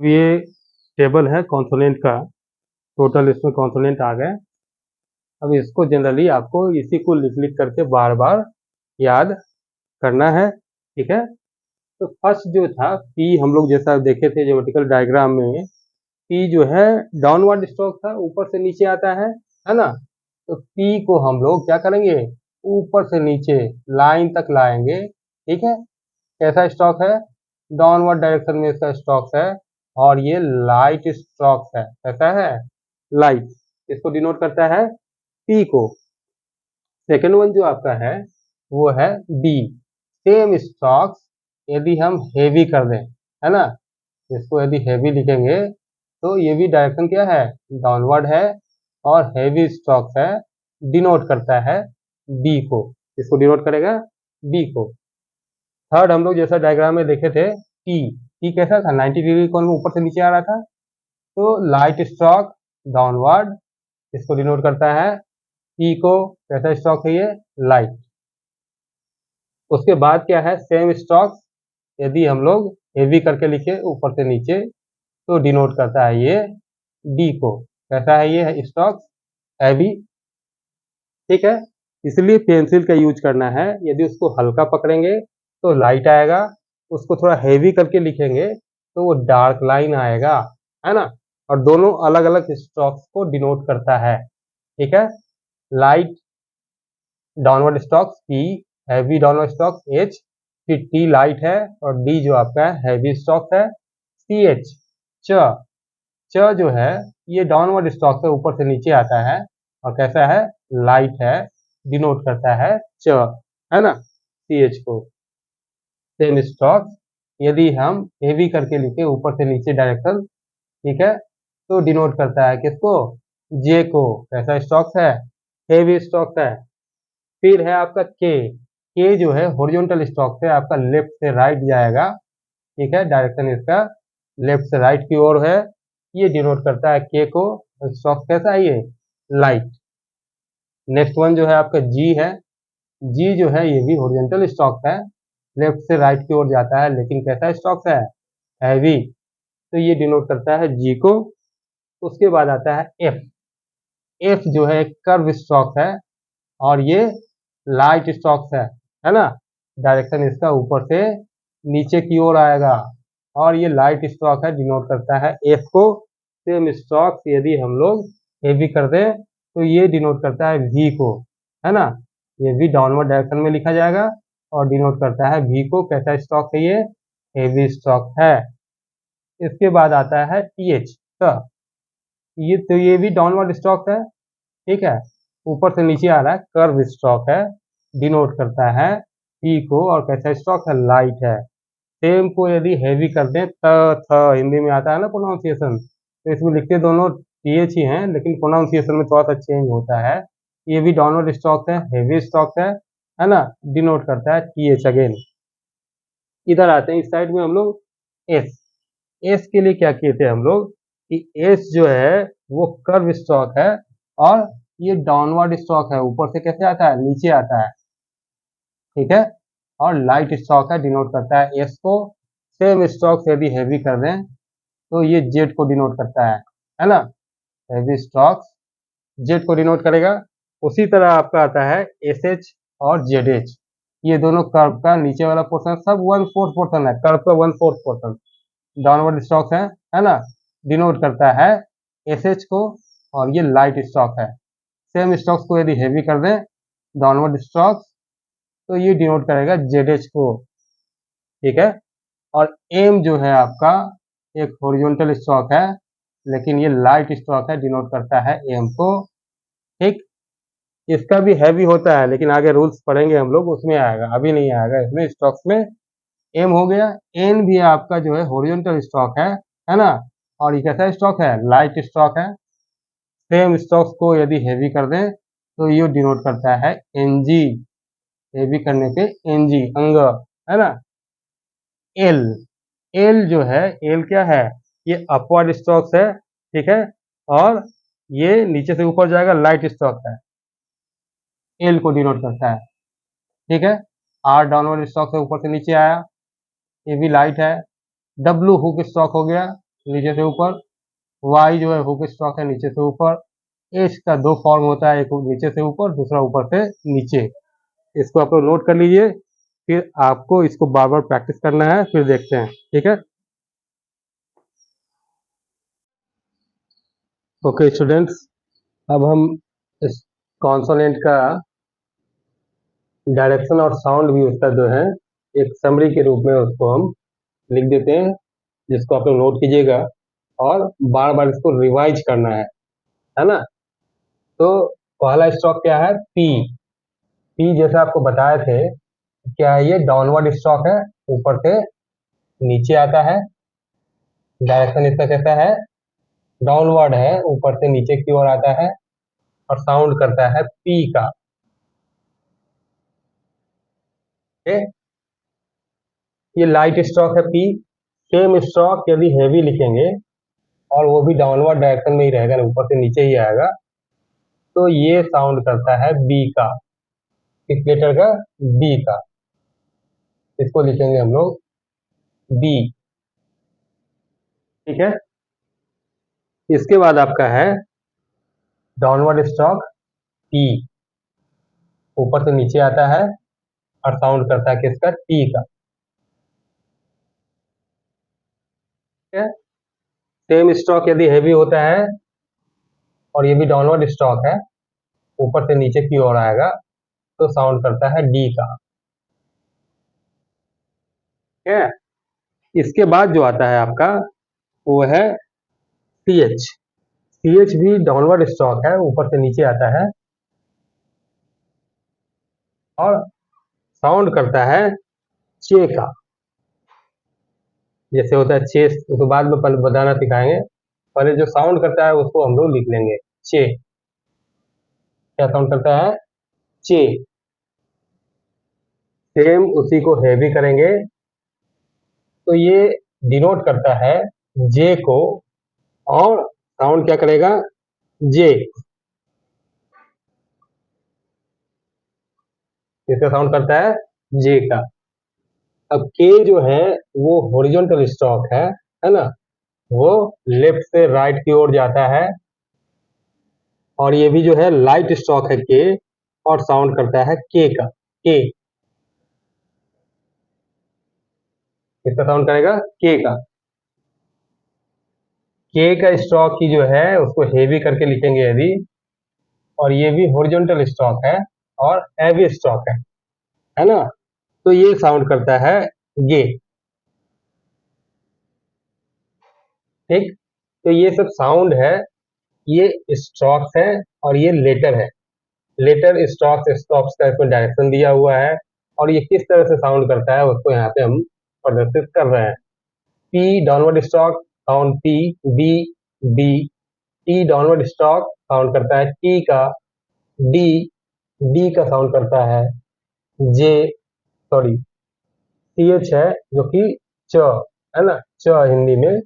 ये टेबल है कॉन्सोनेंट का, टोटल इसमें कॉन्सोनेंट आ गए। अब इसको जनरली आपको इसी को लिख लिख करके बार बार याद करना है, ठीक है। तो फर्स्ट जो था पी, हम लोग जैसा देखे थे ज्योमेट्रिकल डायग्राम में, पी जो है डाउनवर्ड स्ट्रोक था, ऊपर से नीचे आता है ना। तो पी को हम लोग क्या करेंगे, ऊपर से नीचे लाइन तक लाएंगे, ठीक है। कैसा स्ट्रोक है, डाउनवर्ड डायरेक्शन में इसका स्ट्रोक है, और ये लाइट स्ट्रोक है। कैसा है, लाइट। इसको डिनोट करता है पी को। सेकेंड वन जो आपका है वो है बी, सेम स्ट्रोक्स यदि हम हेवी कर दें, है ना, इसको यदि हेवी लिखेंगे तो ये भी डायरेक्शन क्या है, डाउनवर्ड है, और हेवी स्ट्रोक्स है, डिनोट करता है बी को। इसको डिनोट करेगा बी को। थर्ड हम लोग जैसा डायग्राम में देखे थे टी, टी कैसा था, 90 डिग्री कोण में ऊपर से नीचे आ रहा था, तो लाइट स्ट्रोक डाउनवर्ड, इसको डिनोट करता है टी को। कैसा स्ट्रोक है ये, लाइट। उसके बाद क्या है, सेम स्ट्रोक्स यदि हम लोग हेवी करके लिखे ऊपर से नीचे तो डिनोट करता है ये डी को। कैसा है ये स्ट्रोक्स, हैवी, ठीक है। इसलिए पेंसिल का यूज करना है, यदि उसको हल्का पकड़ेंगे तो लाइट आएगा, उसको थोड़ा हेवी करके लिखेंगे तो वो डार्क लाइन आएगा, है ना। और दोनों अलग अलग स्ट्रोक्स को डिनोट करता है, ठीक है। Light downward strokes P, heavy downward strokes H, फिर टी लाइट है, और डी जो आपका हैवी स्ट्रोक्स है सी एच। च, च जो है ये डाउनवर्ड स्ट्रोक से ऊपर से नीचे आता है, और कैसा है, लाइट है, डिनोट करता है च, है ना, सी एच को। सेम स्ट्रोक्स यदि हम हेवी करके लिखे ऊपर से नीचे डायरेक्शन, ठीक है, तो डिनोट करता है किसको, जे को। कैसा स्ट्रोक्स है, हेवी स्ट्रोक्स है। फिर है आपका के, के जो है हॉरिजॉन्टल स्ट्रोक से आपका लेफ्ट से राइट जाएगा, ठीक है, डायरेक्शन इसका लेफ्ट से राइट की ओर है, ये डिनोट करता है के को। स्ट्रोक कैसा है ये, लाइट। नेक्स्ट वन जो है आपका जी है, जी जो है ये भी हॉरिजॉन्टल स्ट्रोक है, लेफ्ट से राइट की ओर जाता है, लेकिन कैसा स्ट्रोक है, हैवी, तो ये डिनोट करता है जी को। उसके बाद आता है एफ, एफ जो है एक कर्व स्ट्रोक है, और ये लाइट स्ट्रोक्स है ना, डायरेक्शन इसका ऊपर से नीचे की ओर आएगा, और ये लाइट स्ट्रोक है, डिनोट करता है एफ को। सेम स्ट्रोक्स यदि हम लोग हेवी कर दें तो ये डिनोट करता है वी को, है ना, ये भी डाउनवर्ड डायरेक्शन में लिखा जाएगा, और डिनोट करता है वी को। कैसा स्ट्रोक है ये, हेवी स्ट्रोक है। इसके बाद आता है टी एच, ये तो ये भी डाउनवर्ड स्ट्रोक है, ठीक है, ऊपर से नीचे आ रहा है, कर्व स्ट्रोक है, डिनोट करता है टी को, और कैसा स्ट्रोक है, लाइट है। सेम को यदि हैवी कर दें त थ, हिंदी में आता है ना प्रोनाउंसिएशन, तो इसमें लिखते दोनों टी एच ही हैं, लेकिन प्रोनाउंसिएशन में थोड़ा सा चेंज होता है। ये भी डाउनवर्ड स्ट्रोक है, हेवी स्ट्रोक है ना, डिनोट करता है टी एच अगेन। इधर आते हैं इस साइड में हम लोग एस, एस के लिए क्या किए थे हम लोग कि एस जो है वो कर्व स्ट्रोक है, और ये डाउनवर्ड स्ट्रोक है, ऊपर से कैसे आता है, नीचे आता है, ठीक है, और लाइट स्ट्रोक है, डिनोट करता है एस को। सेम स्ट्रोक यदि हैवी कर दें तो ये जेड को डिनोट करता है ना, हैवी स्ट्रोक्स जेड को डिनोट करेगा। उसी तरह आपका आता है एस एच और जेड एच, ये दोनों कर्व का नीचे वाला पोर्शन सब 1/4 पोर्शन है, कर्व का 1/4 पोर्शन डाउनवर्ड स्ट्रोक है ना, डिनोट करता है एस एच को, और ये लाइट स्ट्रोक है। सेम स्ट्रोक्स को यदि हेवी कर दें डाउनवर्ड स्ट्रोक्स, तो ये डिनोट करेगा जेड एच को, ठीक है। और एम जो है आपका एक हॉरिजॉन्टल स्ट्रोक है, लेकिन ये लाइट स्ट्रोक है, डिनोट करता है एम को, ठीक। इसका भी हैवी होता है, लेकिन आगे रूल्स पढ़ेंगे हम लोग, उसमें आएगा, अभी नहीं आएगा इसमें स्ट्रोक्स में। एम हो गया। एन भी आपका जो है हॉरिजॉन्टल स्ट्रोक है ना, और ये कैसा स्ट्रोक है, लाइट स्ट्रोक है। सेम स्ट्रोक्स को यदि हेवी कर दें तो ये डिनोट करता है एनजी, हेवी करने पे एनजी, अंग, है ना। एल, एल जो है, एल क्या है, ये अपवर्ड स्ट्रोक्स है, ठीक है, और ये नीचे से ऊपर जाएगा, लाइट स्ट्रोक है, एल को डिनोट करता है, ठीक है। आर डाउनवर्ड स्ट्रोक से ऊपर से नीचे आया, ये भी लाइट है। डब्लू हुक स्ट्रोक हो गया, नीचे से ऊपर, वाई जो है हुक स्ट्रोक है नीचे से ऊपर, एच का दो फॉर्म होता है, एक नीचे से ऊपर, दूसरा ऊपर से नीचे। इसको आप लोग नोट कर लीजिए, फिर आपको इसको बार बार प्रैक्टिस करना है, फिर देखते हैं, ठीक है। ओके स्टूडेंट्स, अब हम इस कॉन्सोनेंट का डायरेक्शन और साउंड भी उसका जो है एक समरी के रूप में उसको हम लिख देते हैं, जिसको आप लोग नोट कीजिएगा और बार बार इसको रिवाइज करना है ना। तो पहला स्ट्रोक क्या है, पी। पी जैसा आपको बताए थे, क्या है ये डाउनवर्ड स्ट्रोक है, ऊपर से नीचे आता है। डायरेक्शन इसका कैसा है, डाउनवर्ड है, ऊपर से नीचे की ओर आता है और साउंड करता है पी का। ये लाइट स्ट्रोक है पी। सेम स्ट्रोक यदि हैवी लिखेंगे और वो भी डाउनवर्ड डायरेक्शन में ही रहेगा, ऊपर से नीचे ही आएगा, तो ये साउंड करता है बी का। किस लेटर का, बी का। इसको लिखेंगे हम लोग बी, ठीक है। इसके बाद आपका है डाउनवर्ड स्ट्रोक पी, ऊपर से नीचे आता है और साउंड करता है किसका, टी का, ठीक है। सेम स्ट्रोक यदि हैवी होता है और ये भी डाउनवर्ड स्ट्रोक है, ऊपर से नीचे की ओर आएगा, तो साउंड करता है डी का, ठीक है। इसके बाद जो आता है आपका वो है सी एच। सी एच भी डाउनवर्ड स्ट्रोक है, ऊपर से नीचे आता है और साउंड करता है चे का। जैसे होता है चेस, उसको बाद में बताना सिखाएंगे, पहले जो साउंड करता है उसको हम लोग लिख लेंगे चे। क्या साउंड करता है, चे। सेम उसी को हैवी करेंगे, तो ये डिनोट करता है जे को, और साउंड क्या करेगा, जे। इसका साउंड करता है जे का। अब के जो है वो हॉरिजॉन्टल स्ट्रोक है ना, वो लेफ्ट से राइट की ओर जाता है, और ये भी जो है लाइट स्ट्रोक है के, और साउंड करता है के का, के। इसका साउंड करेगा के का। के का स्ट्रोक की जो है उसको हेवी करके लिखेंगे यदि, और ये भी हॉरिजॉन्टल स्ट्रोक है और हैवी स्ट्रोक है ना, तो ये साउंड करता है गे, ठीक। तो ये सब साउंड है, ये स्ट्रोक्स है और ये लेटर है। लेटर स्ट्रोक्स स्टॉप्स का इसमें डायरेक्शन दिया हुआ है, और ये किस तरह से साउंड करता है उसको यहाँ पे हम प्रदर्शित कर रहे हैं। P downward stroke, sound P, B, B. T downward stroke, sound करता है टी का, डी, डी का साउंड करता है जे, सॉरी सी एच है जो कि च है ना, च हिंदी में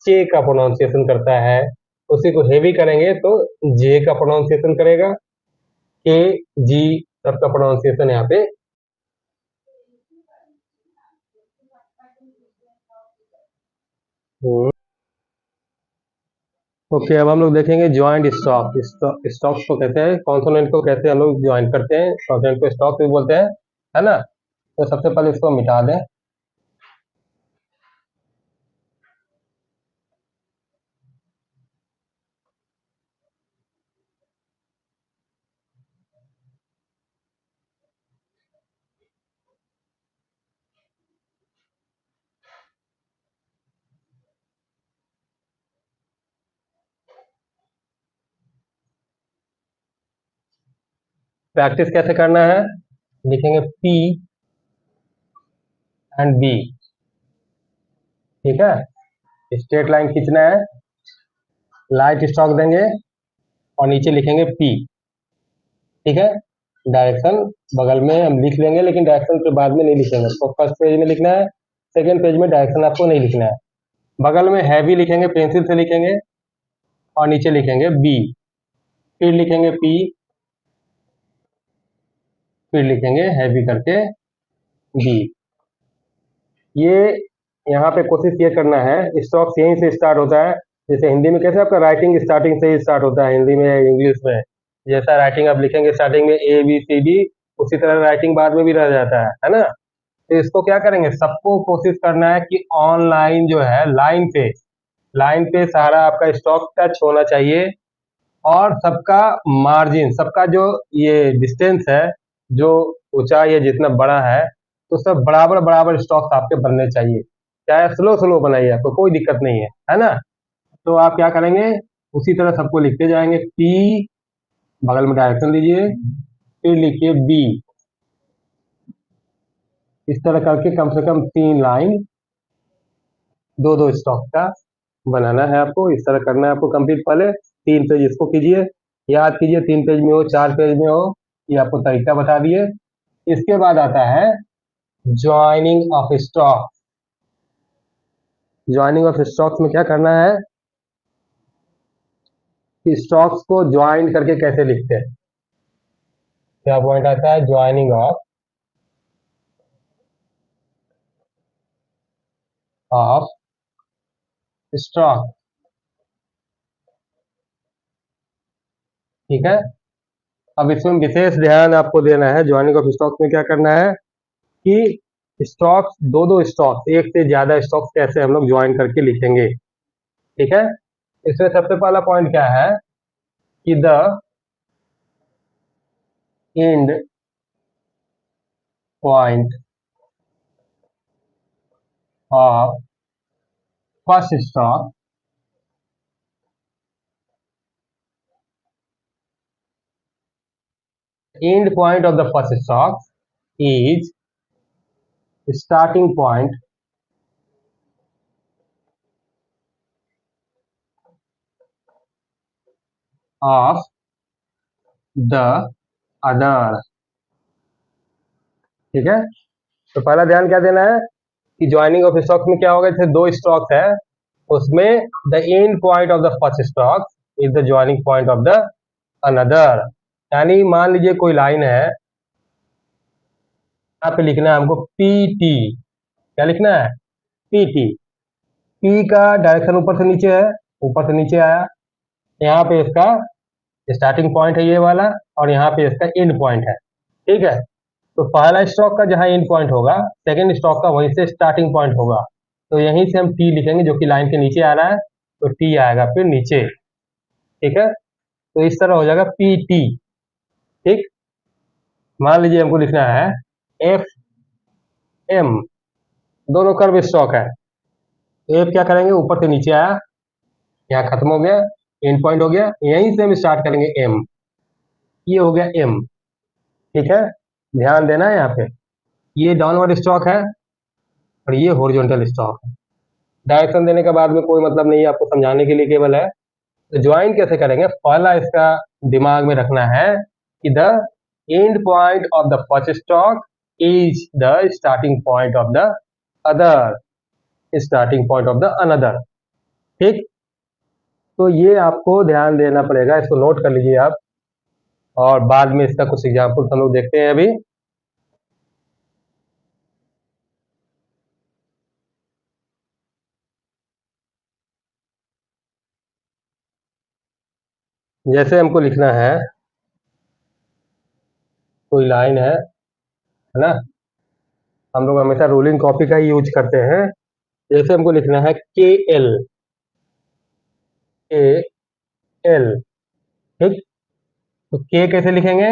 चे का प्रोनाउंसिएशन करता है। उसी को हेवी करेंगे तो जे का प्रोनाउंसिएशन करेगा, के, जी सबका प्रोनाउंसिएशन यहाँ पे। ओके, अब हम लोग देखेंगे ज्वाइंट स्टॉप। स्टॉप्स को कहते हैं, कॉन्सोनेंट को कैसे हम लोग ज्वाइन करते हैं, कॉन्सोनेंट को स्टॉप भी बोलते हैं, है ना। तो सबसे पहले इसको मिटा दें। प्रैक्टिस कैसे करना है, लिखेंगे पी एंड बी, ठीक है। स्ट्रेट लाइन खींचना है, लाइट स्ट्रोक देंगे और नीचे लिखेंगे पी, ठीक है। डायरेक्शन बगल में हम लिख लेंगे, लेकिन डायरेक्शन के बाद में नहीं लिखेंगे, तो फर्स्ट पेज में लिखना है, सेकेंड पेज में डायरेक्शन आपको नहीं लिखना है। बगल में हैवी लिखेंगे, पेंसिल से लिखेंगे और नीचे लिखेंगे बी, फिर लिखेंगे पी, फिर लिखेंगे हैवी करके बी। ये यहाँ पे कोशिश ये करना है, स्टॉक्स यहीं से स्टार्ट होता है। जैसे हिंदी में कैसे आपका राइटिंग स्टार्टिंग से ही स्टार्ट होता है, हिंदी में इंग्लिश में जैसा राइटिंग आप लिखेंगे स्टार्टिंग में ABCD, उसी तरह राइटिंग बाद में भी रह जाता है ना। तो इसको क्या करेंगे, सबको कोशिश करना है कि ऑनलाइन जो है लाइन पे सारा आपका स्टॉक टच होना चाहिए, और सबका मार्जिन, सबका जो ये डिस्टेंस है, जो ऊंचाई है जितना बड़ा है, तो सब बराबर बराबर स्टॉक्स आपके बनने चाहिए। चाहे स्लो स्लो बनाइए, आपको कोई दिक्कत नहीं है ना। तो आप क्या करेंगे, उसी तरह सबको लिखते जाएंगे। P बगल में डायरेक्शन दीजिए, फिर लिखिए B, इस तरह करके कम से कम 3 लाइन दो दो स्टॉक का बनाना है आपको। इस तरह करना है आपको कंप्लीट। पहले 3 पेज इसको कीजिए, याद कीजिए, 3 पेज में हो 4 पेज में हो, ये आपको तरीका बता दिए। इसके बाद आता है joining of stock. Joining of stocks में क्या करना है कि स्टॉक्स को ज्वाइन करके कैसे लिखते हैं। क्या पॉइंट आता है, ज्वाइनिंग ऑफ स्टॉक, ठीक है। अब इसमें विशेष ध्यान आपको देना है, ज्वाइनिंग ऑफ स्टॉक्स में क्या करना है कि स्टॉक्स, दो दो स्टॉक्स, एक से ज्यादा स्टॉक्स कैसे हम लोग ज्वाइन करके लिखेंगे, ठीक है। इसमें सबसे पहला पॉइंट क्या है कि the end point of first stock end point of the first stock is starting point of the other, ठीक है। तो पहला ध्यान क्या देना है कि ज्वाइनिंग ऑफ स्टॉक्स में क्या होगा, जैसे दो स्टॉक है, उसमें the end point of the first stock is the joining point of the another. यानी मान लीजिए कोई लाइन है, यहाँ पे लिखना है हमको PT। क्या लिखना है, PT। P का डायरेक्शन ऊपर से नीचे है, ऊपर से नीचे आया, यहाँ पे इसका स्टार्टिंग पॉइंट है ये वाला, और यहाँ पे इसका एंड पॉइंट है, ठीक है। तो पहला स्टॉक का जहाँ एंड पॉइंट होगा, सेकंड स्टॉक का वहीं से स्टार्टिंग पॉइंट होगा। तो यहीं से हम T लिखेंगे, जो कि लाइन के नीचे आ रहा है, तो T आएगा फिर नीचे, ठीक है। तो इस तरह हो जाएगा PT, ठीक। मान लीजिए हमको लिखना है FM, दोनों कर्व स्टॉक है। तो F क्या करेंगे, ऊपर से नीचे आया, यहाँ खत्म हो गया, एंड पॉइंट हो गया, यहीं से हम स्टार्ट करेंगे M, ये हो गया M, ठीक है। ध्यान देना है, यहाँ पे ये डाउनवर्ड स्टॉक है और ये हॉरिजॉन्टल स्टॉक है। डायरेक्शन देने के बाद में कोई मतलब नहीं है, आपको समझाने के लिए केवल है। तो ज्वाइन कैसे करेंगे, पहला इसका दिमाग में रखना है कि the end point of the first stock is the starting point of the other, starting point of the another, ठीक। तो ये आपको ध्यान देना पड़ेगा, इसको नोट कर लीजिए आप, और बाद में इसका कुछ एग्जाम्पल हम लोग देखते हैं अभी। जैसे हमको लिखना है, कोई लाइन है ना, हम लोग हमेशा रूलिंग कॉपी का ही यूज करते हैं। जैसे हमको लिखना है KL, KL, ठीक। तो K कैसे लिखेंगे,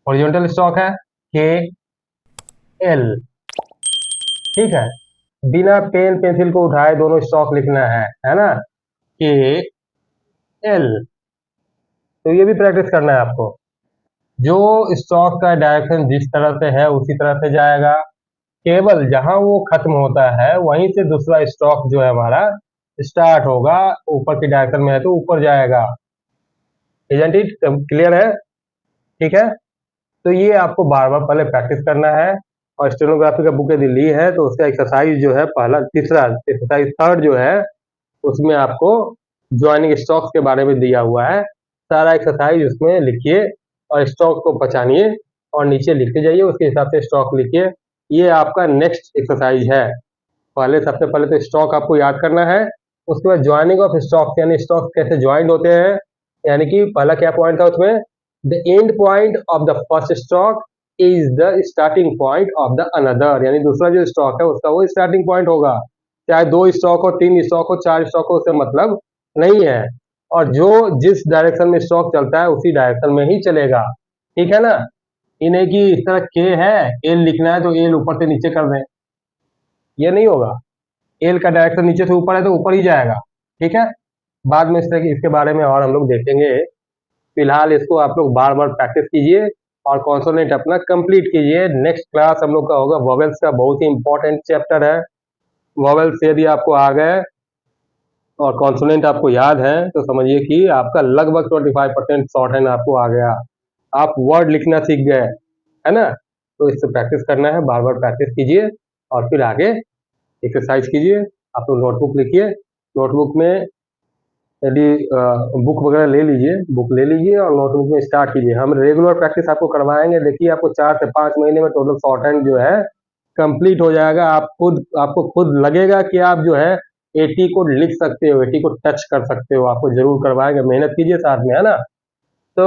हॉरिजॉन्टल स्टॉक है, KL, ठीक है। बिना पेन पेंसिल को उठाए दोनों स्टॉक लिखना है ना, KL। तो ये भी प्रैक्टिस करना है आपको, जो स्टॉक का डायरेक्शन जिस तरह से है उसी तरह से जाएगा, केवल जहां वो खत्म होता है वहीं से दूसरा स्टॉक जो है हमारा स्टार्ट होगा, ऊपर की डायरेक्शन में है तो ऊपर जाएगा। इजंट इट क्लियर है, ठीक है। तो ये आपको बार बार पहले प्रैक्टिस करना है, और स्टेनोग्राफी का बुक यदि ली है तो उसका एक्सरसाइज जो है पहला, तीसरा एक्सरसाइज थर्ड जो है, उसमें आपको ज्वाइनिंग स्टॉक्स के बारे में दिया हुआ है। सारा एक्सरसाइज उसमें लिखिए और स्टॉक को पहचानिए और नीचे लिखते जाइए, उसके हिसाब से स्टॉक लिखिए। ये आपका नेक्स्ट एक्सरसाइज है। पहले सबसे पहले तो स्टॉक आपको याद करना है, उसके बाद ज्वाइनिंग ऑफ स्टॉक यानी स्टॉक कैसे ज्वाइंट होते हैं, यानी कि पहला क्या पॉइंट था उसमें, the end point of the first stock is the starting point of the another, यानी दूसरा जो स्टॉक है उसका वो स्टार्टिंग पॉइंट होगा। चाहे 2 स्टॉक हो, 3 स्टॉक हो, 4 स्टॉक हो, उससे मतलब नहीं है। और जो जिस डायरेक्शन में स्टॉक चलता है उसी डायरेक्शन में ही चलेगा, ठीक है ना। ये नहीं कि इस तरह के है, एल लिखना है तो एल ऊपर से नीचे कर दें, ये नहीं होगा। एल का डायरेक्शन नीचे से ऊपर है तो ऊपर ही जाएगा, ठीक है। बाद में इसके बारे में और हम लोग देखेंगे। फिलहाल इसको आप लोग बार बार प्रैक्टिस कीजिए और कॉन्सोनेंट अपना कंप्लीट कीजिए। नेक्स्ट क्लास हम लोग का होगा वॉवेल्स का, बहुत ही इंपॉर्टेंट चैप्टर है। वॉवेल्स यदि आपको आ गए और कॉन्सोनेंट आपको याद है तो समझिए कि आपका लगभग 25% शॉर्ट हैंड आपको आ गया, आप वर्ड लिखना सीख गए, है ना। तो इससे प्रैक्टिस करना है, बार बार प्रैक्टिस कीजिए और फिर आगे एक्सरसाइज कीजिए। आप लोग नोटबुक लिखिए, नोटबुक में यदि बुक वगैरह ले लीजिए, बुक ले लीजिए और नोटबुक में स्टार्ट कीजिए। हम रेगुलर प्रैक्टिस आपको करवाएंगे। देखिए आपको 4 से 5 महीने में टोटल शॉर्ट हैंड जो है कंप्लीट हो जाएगा। आपको खुद लगेगा कि आप जो है 80 को लिख सकते हो, 80 को टच कर सकते हो। आपको जरूर करवाएंगे, मेहनत कीजिए साथ में, है ना। तो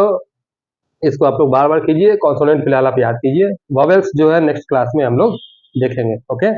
इसको आप लोग बार बार कीजिए। कॉन्सोनेंट फिलहाल आप याद कीजिए, वॉवेल्स जो है नेक्स्ट क्लास में हम लोग देखेंगे। ओके।